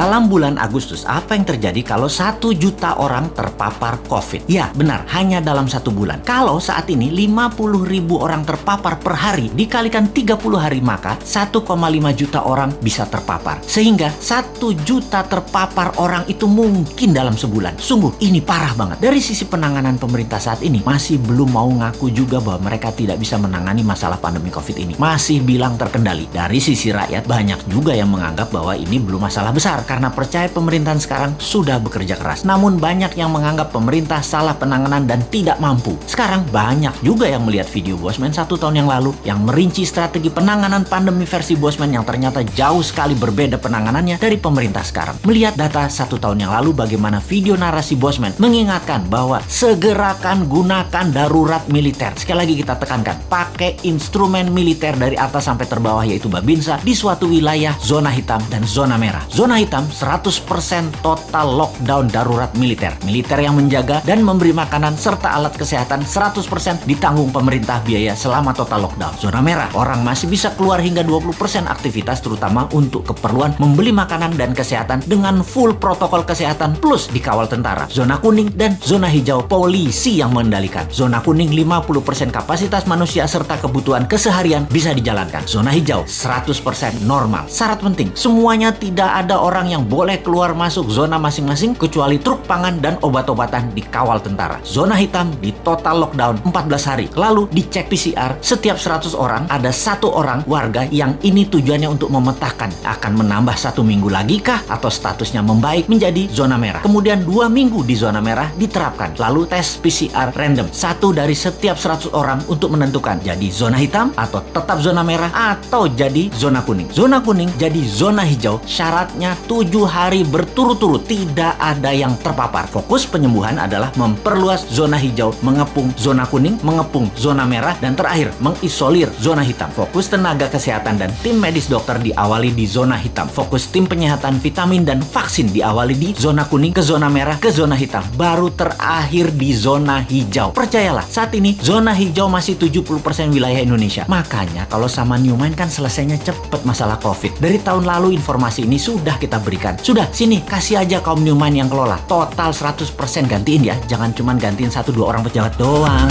Dalam bulan Agustus, apa yang terjadi kalau 1 juta orang terpapar COVID? Ya, benar, hanya dalam 1 bulan. Kalau saat ini 50.000 orang terpapar per hari, dikalikan 30 hari, maka 1,5 juta orang bisa terpapar. Sehingga 1 juta terpapar orang itu mungkin dalam sebulan. Sungguh, ini parah banget. Dari sisi penanganan pemerintah saat ini, masih belum mau ngaku juga bahwa mereka tidak bisa menangani masalah pandemi COVID ini. Masih bilang terkendali. Dari sisi rakyat, banyak juga yang menganggap bahwa ini belum masalah besar karena percaya pemerintahan sekarang sudah bekerja keras. Namun banyak yang menganggap pemerintah salah penanganan dan tidak mampu. Sekarang banyak juga yang melihat video Bosman 1 tahun yang lalu yang merinci strategi penanganan pandemi versi Bosman yang ternyata jauh sekali berbeda penanganannya dari pemerintah sekarang. Melihat data 1 tahun yang lalu bagaimana video narasi Bosman mengingatkan bahwa segerakan gunakan darurat militer. Sekali lagi kita tekankan, pakai instrumen militer dari atas sampai terbawah yaitu Babinsa di suatu wilayah zona hitam dan zona merah. Zona hitam 100% total lockdown darurat militer. Militer yang menjaga dan memberi makanan serta alat kesehatan 100% ditanggung pemerintah biaya selama total lockdown. Zona merah, orang masih bisa keluar hingga 20% aktivitas terutama untuk keperluan membeli makanan dan kesehatan dengan full protokol kesehatan plus dikawal tentara. Zona kuning dan zona hijau, polisi yang mengendalikan. Zona kuning 50% kapasitas manusia serta kebutuhan keseharian bisa dijalankan. Zona hijau 100% normal. Syarat penting, semuanya tidak ada orang yang boleh keluar masuk zona masing-masing kecuali truk pangan dan obat-obatan dikawal tentara. Zona hitam di total lockdown 14 hari. Lalu dicek PCR, setiap 100 orang ada 1 orang warga yang ini tujuannya untuk memetakan akan menambah 1 minggu lagi kah atau statusnya membaik menjadi zona merah. Kemudian 2 minggu di zona merah diterapkan. Lalu tes PCR random, 1 dari setiap 100 orang untuk menentukan jadi zona hitam atau tetap zona merah atau jadi zona kuning. Zona kuning jadi zona hijau, syaratnya 7 hari berturut-turut tidak ada yang terpapar. Fokus penyembuhan adalah memperluas zona hijau, mengepung zona kuning, mengepung zona merah, dan terakhir mengisolir zona hitam. Fokus tenaga kesehatan dan tim medis dokter diawali di zona hitam. Fokus tim penyehatan, vitamin, dan vaksin diawali di zona kuning, ke zona merah, ke zona hitam. Baru terakhir di zona hijau. Percayalah, saat ini zona hijau masih 70% wilayah Indonesia. Makanya kalau sama Newmind kan selesainya cepet masalah COVID. Dari tahun lalu informasi ini sudah kita berikan. Sudah, sini kasih aja kaum Newmind yang kelola. Total 100% gantiin ya. Jangan cuma gantiin 1-2 orang pejabat doang.